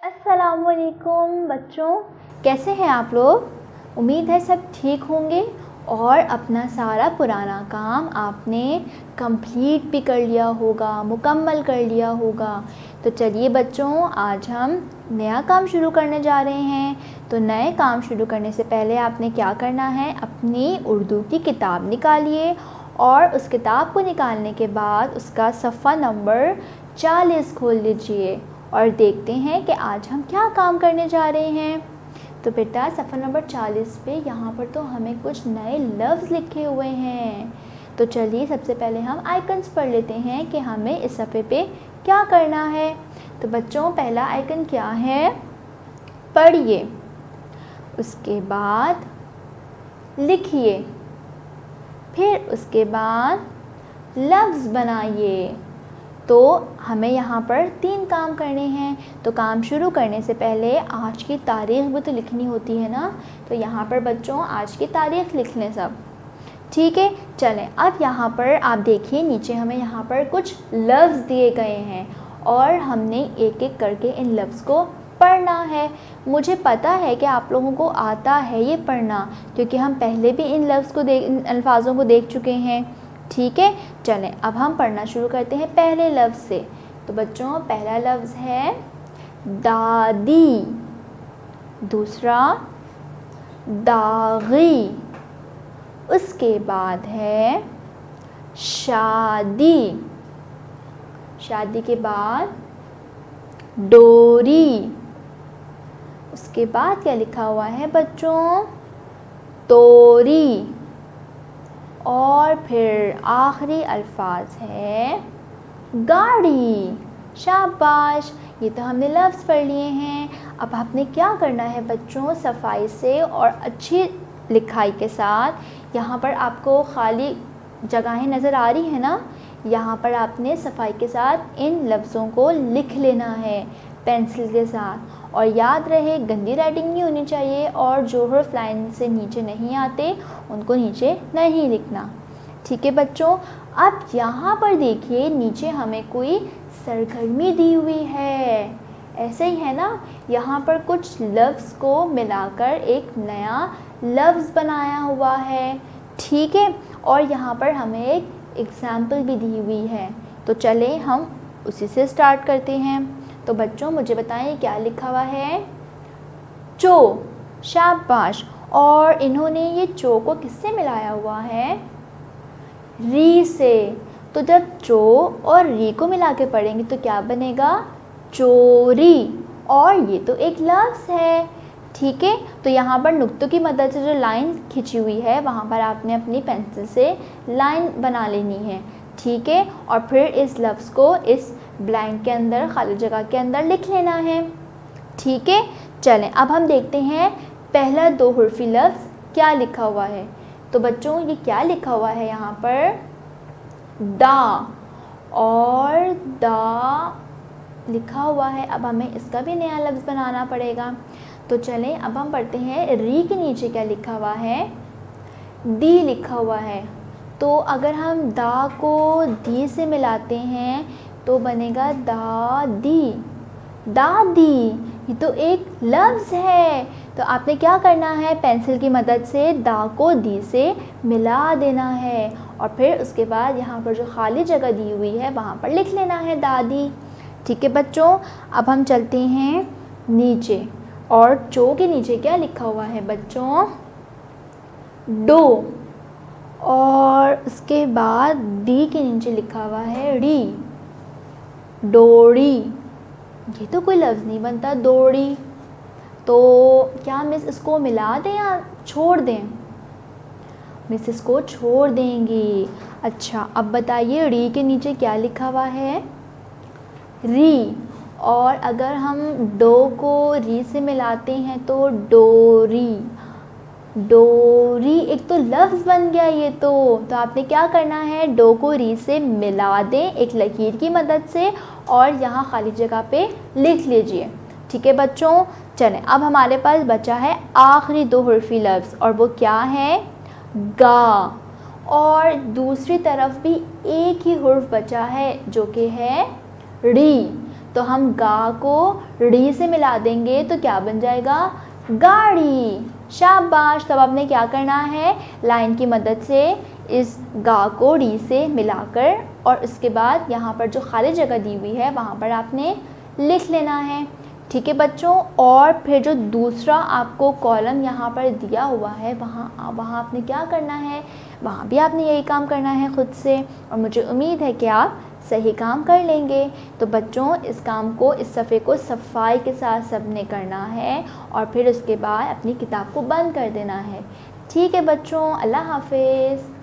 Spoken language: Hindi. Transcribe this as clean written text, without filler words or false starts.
अस्सलामुअलैकुम बच्चों, कैसे हैं आप लोग। उम्मीद है सब ठीक होंगे और अपना सारा पुराना काम आपने कंप्लीट भी कर लिया होगा, मुकम्मल कर लिया होगा। तो चलिए बच्चों, आज हम नया काम शुरू करने जा रहे हैं। तो नए काम शुरू करने से पहले आपने क्या करना है, अपनी उर्दू की किताब निकालिए और उस किताब को निकालने के बाद उसका सफ़ा नंबर 40 खोल लीजिए और देखते हैं कि आज हम क्या काम करने जा रहे हैं। तो बेटा सफ़ा नंबर 40 पे यहाँ पर तो हमें कुछ नए लफ्ज़ लिखे हुए हैं। तो चलिए सबसे पहले हम आइकन्स पढ़ लेते हैं कि हमें इस सफ़े पे क्या करना है। तो बच्चों पहला आइकन क्या है, पढ़िए, उसके बाद लिखिए, फिर उसके बाद लफ्ज़ बनाइए। तो हमें यहाँ पर 3 काम करने हैं। तो काम शुरू करने से पहले आज की तारीख़ भी तो लिखनी होती है ना। तो यहाँ पर बच्चों आज की तारीख़ लिख लें सब, ठीक है। चलें, अब यहाँ पर आप देखिए नीचे हमें यहाँ पर कुछ लफ्ज़ दिए गए हैं और हमने एक एक करके इन लफ्ज़ को पढ़ना है। मुझे पता है कि आप लोगों को आता है ये पढ़ना, क्योंकि हम पहले भी इन इन अल्फाज़ों को देख चुके हैं, ठीक है। चलें अब हम पढ़ना शुरू करते हैं पहले लफ्ज़ से। तो बच्चों पहला लफ्ज़ है दादी, दूसरा दागी, उसके बाद है शादी, शादी के बाद डोरी, उसके बाद क्या लिखा हुआ है बच्चों, तोरी, और फिर आखिरी अल्फाज है गाड़ी। शाबाश, ये तो हमने लफ्ज़ पढ़ लिए हैं। अब आपने क्या करना है बच्चों, सफाई से और अच्छी लिखाई के साथ, यहाँ पर आपको खाली जगहें नज़र आ रही है ना, यहाँ पर आपने सफाई के साथ इन लफ्ज़ों को लिख लेना है पेंसिल के साथ। और याद रहे गंदी राइटिंग नहीं होनी चाहिए और जो हर्फ लाइन से नीचे नहीं आते उनको नीचे नहीं लिखना, ठीक है बच्चों। अब यहाँ पर देखिए नीचे हमें कोई सरगर्मी दी हुई है, ऐसे ही है ना। यहाँ पर कुछ लफ्ज़ को मिलाकर एक नया लफ्ज़ बनाया हुआ है, ठीक है। और यहाँ पर हमें एक एग्ज़ाम्पल भी दी हुई है। तो चलें हम उसी से स्टार्ट करते हैं। तो बच्चों मुझे बताएं क्या लिखा हुआ है, चो। शाबाश, और इन्होंने ये चो को किससे मिलाया हुआ है, री से। तो जब चो और री को मिला के पढ़ेंगे तो क्या बनेगा, चोरी, और ये तो एक लफ्ज़ है, ठीक है। तो यहाँ पर नुक्तों की मदद से जो लाइन खिंची हुई है वहाँ पर आपने अपनी पेंसिल से लाइन बना लेनी है, ठीक है। और फिर इस लफ्ज़ को इस ब्लैंक के अंदर, खाली जगह के अंदर लिख लेना है, ठीक है। चलें अब हम देखते हैं पहला 2 हुर्फी लफ्ज़ क्या लिखा हुआ है। तो बच्चों ये क्या लिखा हुआ है यहाँ पर, दा, और दा लिखा हुआ है। अब हमें इसका भी नया लफ्ज़ बनाना पड़ेगा। तो चलें अब हम पढ़ते हैं री के नीचे क्या लिखा हुआ है, दी लिखा हुआ है। तो अगर हम दा को दी से मिलाते हैं तो बनेगा दादी, दादी, ये तो एक लफ्ज़ है। तो आपने क्या करना है, पेंसिल की मदद से दा को दी से मिला देना है और फिर उसके बाद यहाँ पर जो खाली जगह दी हुई है वहाँ पर लिख लेना है दादी, ठीक है बच्चों। अब हम चलते हैं नीचे, और चो के नीचे क्या लिखा हुआ है बच्चों, डो, और उसके बाद डी के नीचे लिखा हुआ है री, डोरी। ये तो कोई लफ्ज़ नहीं बनता, दौड़ी। तो क्या मिस इसको मिला दें या छोड़ दें, मिस इसको छोड़ देंगी। अच्छा अब बताइए री के नीचे क्या लिखा हुआ है, री, और अगर हम डो को री से मिलाते हैं तो डोरी, डोरी, एक तो लफ्ज़ बन गया ये तो आपने क्या करना है, डो को री से मिला दें एक लकीर की मदद से और यहाँ खाली जगह पे लिख लीजिए, ठीक है बच्चों। चलें अब हमारे पास बचा है आखिरी 2 हुर्फी लफ्ज़, और वो क्या है, गा, और दूसरी तरफ भी एक ही हुर्फ बचा है जो कि है री। तो हम गा को ड़ी से मिला देंगे तो क्या बन जाएगा, गाड़ी। शाबाश। तब आपने क्या करना है, लाइन की मदद से इस गा को ड़ी से मिलाकर और उसके बाद यहाँ पर जो खाली जगह दी हुई है वहाँ पर आपने लिख लेना है। ठीक है बच्चों। और फिर जो दूसरा आपको कॉलम यहाँ पर दिया हुआ है वहाँ आपने क्या करना है, वहाँ भी आपने यही काम करना है खुद से, और मुझे उम्मीद है कि आप सही काम कर लेंगे। तो बच्चों इस काम को, इस सफ़े को सफाई के साथ सबने करना है और फिर उसके बाद अपनी किताब को बंद कर देना है। ठीक है बच्चों, अल्लाह हाफिज़।